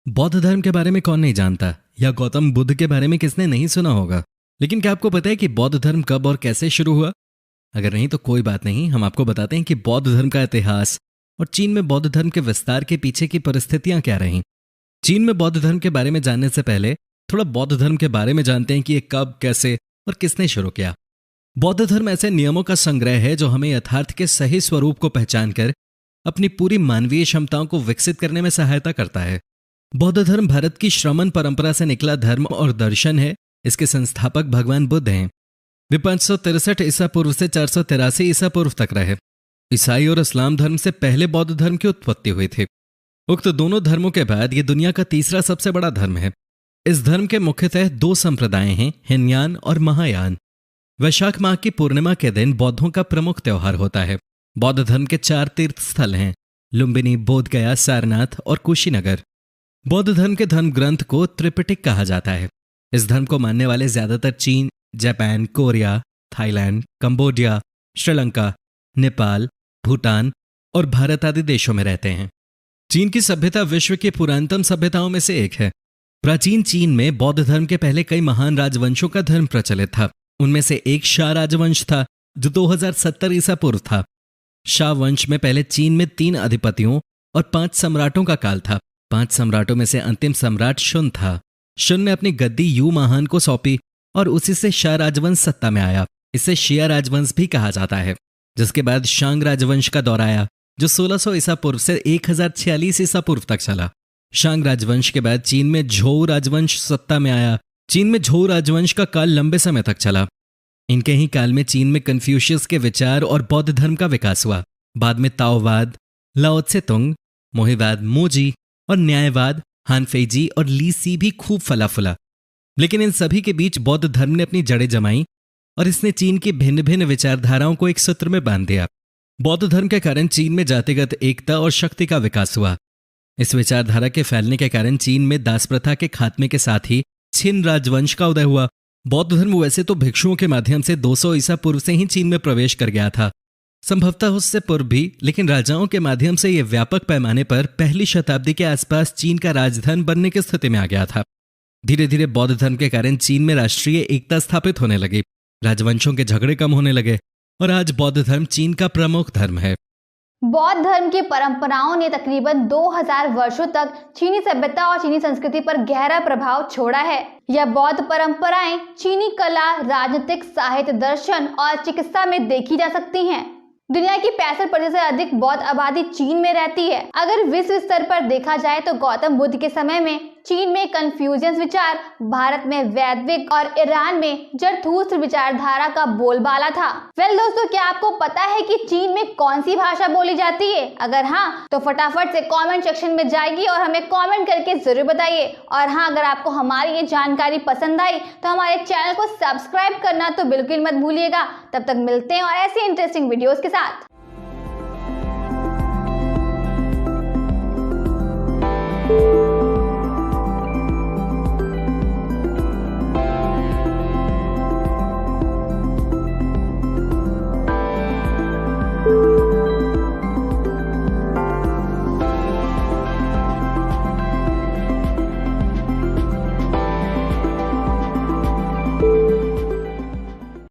बौद्ध धर्म के बारे में कौन नहीं जानता, या गौतम बुद्ध के बारे में किसने नहीं सुना होगा। लेकिन क्या आपको पता है कि बौद्ध धर्म कब और कैसे शुरू हुआ? अगर नहीं तो कोई बात नहीं, हम आपको बताते हैं कि बौद्ध धर्म का इतिहास और चीन में बौद्ध धर्म के विस्तार के पीछे की परिस्थितियां क्या रहीं। चीन में बौद्ध धर्म के बारे में जानने से पहले थोड़ा बौद्ध धर्म के बारे में जानते हैं कि ये कब, कैसे और किसने शुरू किया। बौद्ध धर्म ऐसे नियमों का संग्रह है जो हमें यथार्थ के सही स्वरूप को पहचान कर अपनी पूरी मानवीय क्षमताओं को विकसित करने में सहायता करता है। बौद्ध धर्म भारत की श्रमण परंपरा से निकला धर्म और दर्शन है। इसके संस्थापक भगवान बुद्ध हैं। वे 563 ईसा पूर्व से 483 ईसा पूर्व तक रहे। ईसाई और इस्लाम धर्म से पहले बौद्ध धर्म की उत्पत्ति हुई थी। उक्त दोनों धर्मों के बाद ये दुनिया का तीसरा सबसे बड़ा धर्म है। इस धर्म के मुख्यतः दो संप्रदाय हैं, हीनयान और महायान। वैशाख माह की पूर्णिमा के दिन बौद्धों का प्रमुख त्योहार होता है। बौद्ध धर्म के 4 तीर्थ स्थल हैं, लुम्बिनी, बोधगया, सारनाथ और कुशीनगर। बौद्ध धर्म के धर्म ग्रंथ को त्रिपिटक कहा जाता है। इस धर्म को मानने वाले ज्यादातर चीन, Japan, Korea, Thailand, Cambodia, Sri Lanka, Nepal, Bhutan और भारत आदि देशों में रहते हैं। चीन की सभ्यता विश्व की पुरातनतम सभ्यताओं में से एक है। प्राचीन चीन में बौद्ध धर्म के पहले कई महान राजवंशों का धर्म प्रचलित था। उनमें से एक शाह राजवंश था जो 2070 ईसा पूर्व था। शाह वंश में पहले चीन में 3 अधिपतियों और 5 सम्राटों का काल था। 5 सम्राटों में से अंतिम सम्राट शुन था। शुन ने अपनी गद्दी यू महान को सौंपी और उसी से शाह राजवंश सत्ता में आया। इसे शिया राजवंश भी कहा जाता है। जिसके बाद शांग राजवंश का दौर आया जो 1600 ईसा पूर्व से 1046 ईसा पूर्व तक चला। शांग राजवंश के बाद चीन में झोउ राजवंश सत्ता में आया। चीन में झोउ राजवंश का काल लंबे समय तक चला। इनके ही काल में चीन में कन्फ्यूशियस के विचार और बौद्ध धर्म का विकास हुआ। बाद में ताओवाद, लाओ त्से तुंग, मोहीवाद मोजी और न्यायवाद हानफेजी और ली सी भी खूब फला फूला। लेकिन इन सभी के बीच बौद्ध धर्म ने अपनी जड़ें जमाई और इसने चीन की भिन्न भिन्न विचारधाराओं को एक सूत्र में बांध दिया। बौद्ध धर्म के कारण चीन में जातिगत एकता और शक्ति का विकास हुआ। इस विचारधारा के फैलने के कारण चीन में दास प्रथा के खात्मे के साथ ही छिन राजवंश का उदय हुआ। बौद्ध धर्म वैसे तो भिक्षुओं के माध्यम से 200 ईसा पूर्व से ही चीन में प्रवेश कर गया था, संभवतः उससे पूर्व भी, लेकिन राजाओं के माध्यम से यह व्यापक पैमाने पर पहली शताब्दी के आसपास चीन का राजधन बनने की स्थिति में आ गया था। धीरे धीरे बौद्ध धर्म के कारण चीन में राष्ट्रीय एकता स्थापित होने लगी। राजवंशों के झगड़े कम होने लगे और आज बौद्ध धर्म चीन का प्रमुख धर्म है। बौद्ध धर्म की परंपराओं ने तकरीबन 2000 वर्षों तक चीनी सभ्यता और चीनी संस्कृति पर गहरा प्रभाव छोड़ा है। यह बौद्ध परंपराएं चीनी कला, राजनीतिक, साहित्य, दर्शन और चिकित्सा में देखी जा सकती हैं। दुनिया की 65% से अधिक बौद्ध आबादी चीन में रहती है। अगर विश्व स्तर पर देखा जाए तो गौतम बुद्ध के समय में चीन में कन्फ्यूशियस विचार, भारत में वैदिक और ईरान में जरथुस्त्र विचारधारा का बोलबाला था। दोस्तों, क्या आपको पता है कि चीन में कौन सी भाषा बोली जाती है? अगर हाँ, तो फटाफट से कमेंट सेक्शन में जाइए और हमें कमेंट करके जरूर बताइए। और हाँ, अगर आपको हमारी ये जानकारी पसंद आई तो हमारे चैनल को सब्सक्राइब करना तो बिल्कुल मत भूलिएगा। तब तक मिलते हैं और ऐसे इंटरेस्टिंग वीडियोस के साथ।